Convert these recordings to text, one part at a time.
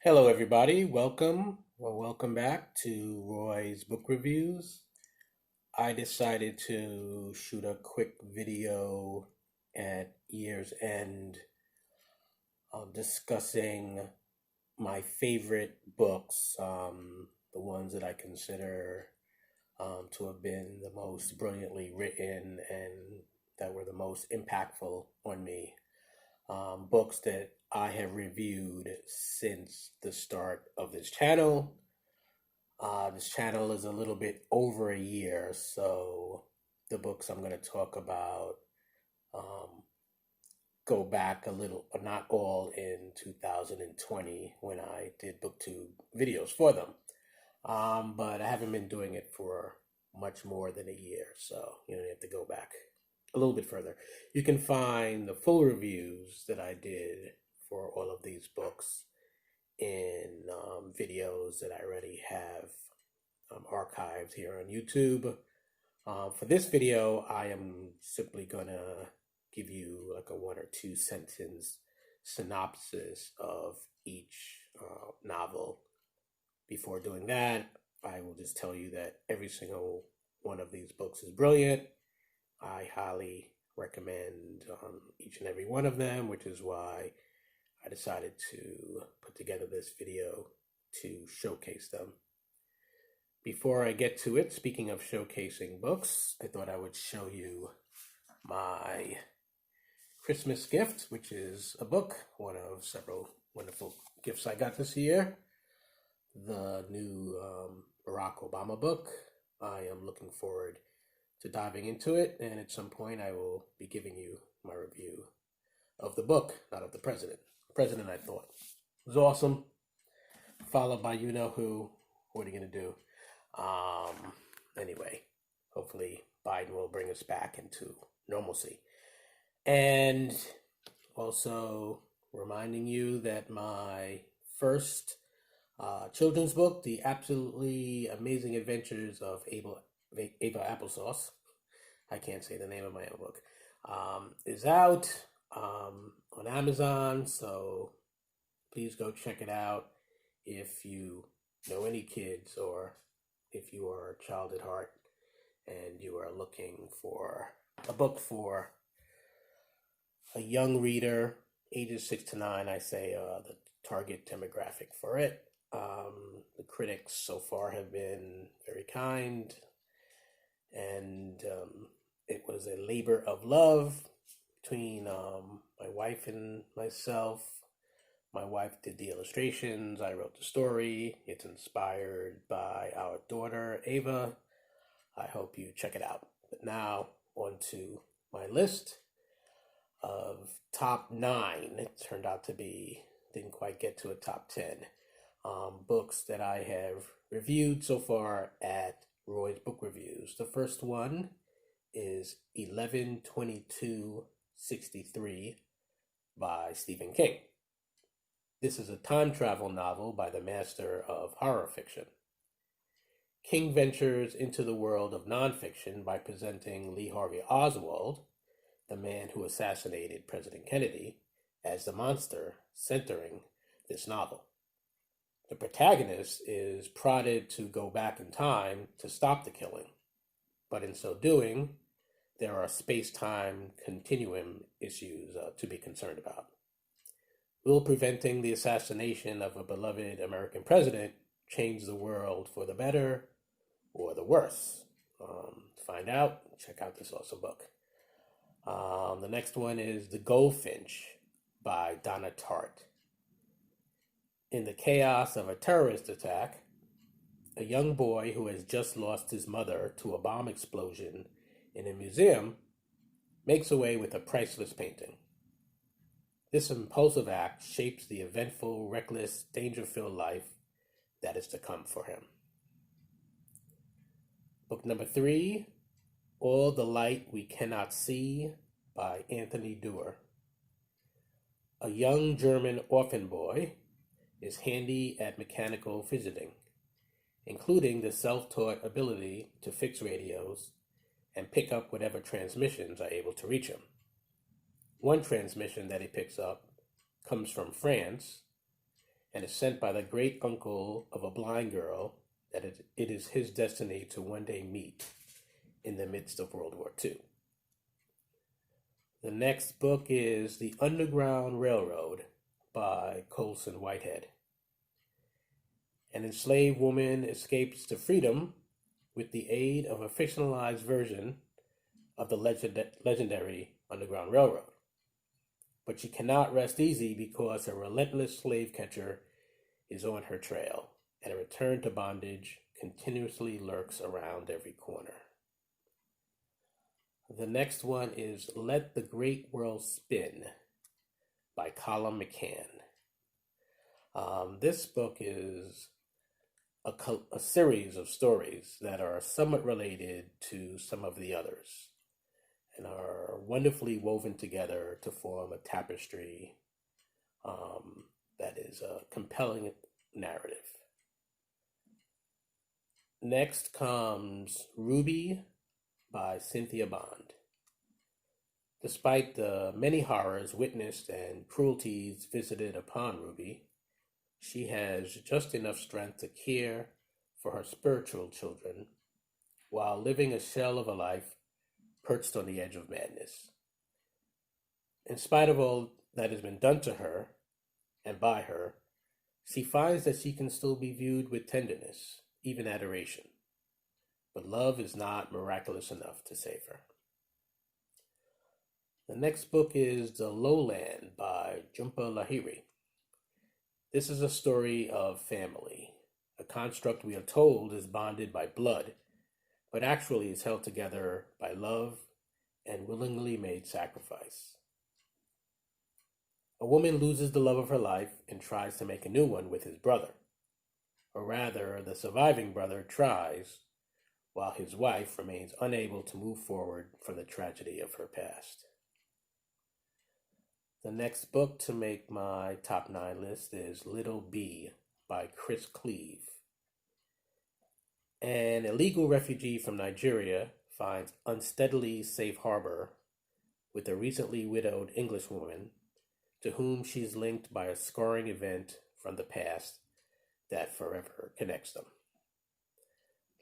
Hello, everybody. Welcome back to Roy's Book Reviews. I decided to shoot a quick video at year's end discussing my favorite books, the ones that I consider to have been the most brilliantly written and that were the most impactful on me. Books that I have reviewed since the start of this channel. This channel is a little bit over a year, so the books I'm going to talk about go back a little, not all in 2020 when I did BookTube videos for them. But I haven't been doing it for much more than a year, so you have to go back a little bit further. You can find the full reviews that I did for all of these books in videos that I already have archived here on YouTube. For this video, I am simply gonna give you like a 1 or 2 sentence synopsis of each novel. Before doing that, I will just tell you that every single one of these books is brilliant. I highly recommend each and every one of them, which is why I decided to put together this video to showcase them. Before I get to it, speaking of showcasing books, I thought I would show you my Christmas gift, which is a book, one of several wonderful gifts I got this year. The new Barack Obama book. I am looking forward to diving into it, and at some point I will be giving you my review of the book, not of the president. The president, I thought, was awesome, followed by you-know-who. What are you going to do? Anyway, hopefully Biden will bring us back into normalcy. And also reminding you that my first children's book, The Absolutely Amazing Adventures of Ava Applesauce, I can't say the name of my own book, is out on Amazon, so please go check it out if you know any kids or if you are a child at heart and you are looking for a book for a young reader, ages 6 to 9, I say the target demographic for it. The critics so far have been very kind, and it was a labor of love between my wife and myself. My wife did the illustrations, I wrote the story. It's inspired by our daughter, Ava. I hope you check it out. But now, on to my list of top 9. It turned out to be, didn't quite get to a top 10. Books that I have reviewed so far at Roy's Book Reviews. The first one is 11/22/63 by Stephen King. This is a time travel novel by the master of horror fiction. King ventures into the world of nonfiction by presenting Lee Harvey Oswald, the man who assassinated President Kennedy, as the monster centering this novel. The protagonist is prodded to go back in time to stop the killing, but in so doing, there are space-time continuum issues to be concerned about. Will preventing the assassination of a beloved American president change the world for the better or the worse? To find out, check out this awesome book. The next one is The Goldfinch by Donna Tartt. In the chaos of a terrorist attack, a young boy who has just lost his mother to a bomb explosion in a museum makes away with a priceless painting. This impulsive act shapes the eventful, reckless, danger-filled life that is to come for him. Book number 3, All the Light We Cannot See by Anthony Doerr. A young German orphan boy is handy at mechanical fidgeting, including the self-taught ability to fix radios and pick up whatever transmissions are able to reach him. One transmission that he picks up comes from France and is sent by the great uncle of a blind girl that it is his destiny to one day meet in the midst of World War II. The next book is The Underground Railroad by Colson Whitehead. An enslaved woman escapes to freedom with the aid of a fictionalized version of the legendary Underground Railroad. But she cannot rest easy because a relentless slave catcher is on her trail, and a return to bondage continuously lurks around every corner. The next one is Let the Great World Spin by Colum McCann. This book is a series of stories that are somewhat related to some of the others and are wonderfully woven together to form a tapestry that is a compelling narrative. Next comes Ruby by Cynthia Bond. Despite the many horrors witnessed and cruelties visited upon Ruby, she has just enough strength to care for her spiritual children while living a shell of a life perched on the edge of madness. In spite of all that has been done to her and by her, she finds that she can still be viewed with tenderness, even adoration. But love is not miraculous enough to save her. The next book is The Lowland by Jhumpa Lahiri. This is a story of family, a construct we are told is bonded by blood, but actually is held together by love and willingly made sacrifice. A woman loses the love of her life and tries to make a new one with his brother. Or rather, the surviving brother tries, while his wife remains unable to move forward from the tragedy of her past. The next book to make my top 9 list is Little Bee by Chris Cleave. An illegal refugee from Nigeria finds unsteadily safe harbor with a recently widowed Englishwoman to whom she's linked by a scarring event from the past that forever connects them.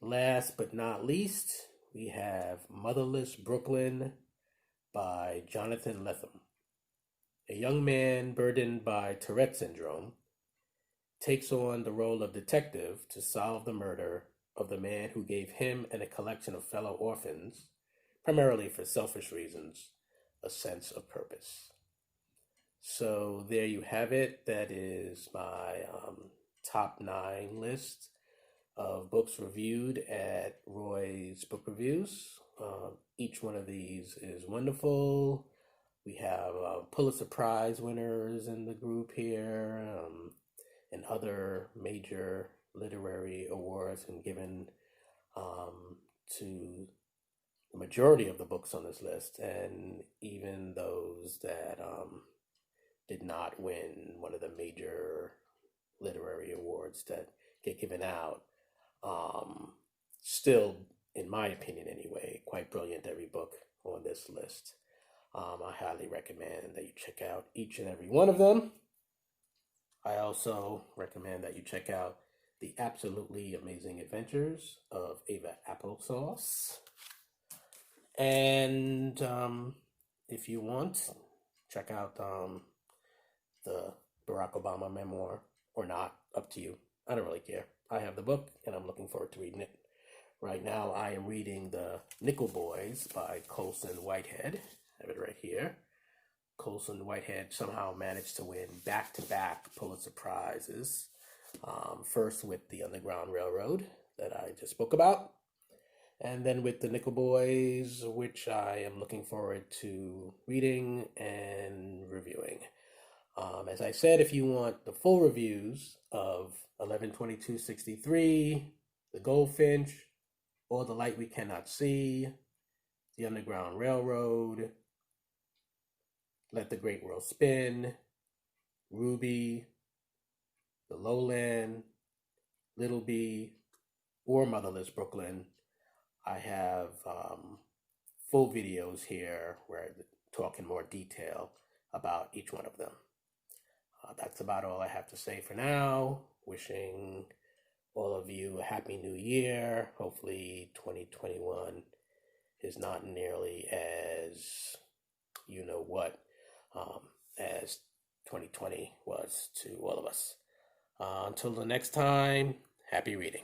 Last but not least, we have Motherless Brooklyn by Jonathan Lethem. A young man burdened by Tourette syndrome takes on the role of detective to solve the murder of the man who gave him and a collection of fellow orphans, primarily for selfish reasons, a sense of purpose. So there you have it. That is my top 9 list of books reviewed at Roy's Book Reviews. Each one of these is wonderful. We have Pulitzer Prize winners in the group here, and other major literary awards and given to the majority of the books on this list, and even those that did not win one of the major literary awards that get given out. Still, in my opinion anyway, quite brilliant, every book on this list. I highly recommend that you check out each and every one of them. I also recommend that you check out The Absolutely Amazing Adventures of Ava Applesauce. And if you want, check out the Barack Obama memoir, or not, up to you. I don't really care. I have the book, and I'm looking forward to reading it. Right now, I am reading The Nickel Boys by Colson Whitehead. I have it right here. Colson Whitehead somehow managed to win back-to-back Pulitzer Prizes. First with The Underground Railroad that I just spoke about, and then with The Nickel Boys, which I am looking forward to reading and reviewing. As I said, if you want the full reviews of 11/22/63, The Goldfinch, All the Light We Cannot See, The Underground Railroad, Let the Great World Spin, Ruby, The Lowland, Little B, or Motherless Brooklyn. I have full videos here where I talk in more detail about each one of them. That's about all I have to say for now. Wishing all of you a happy new year. Hopefully 2021 is not nearly as you know what as 2020 was to all of us. Until the next time, happy reading.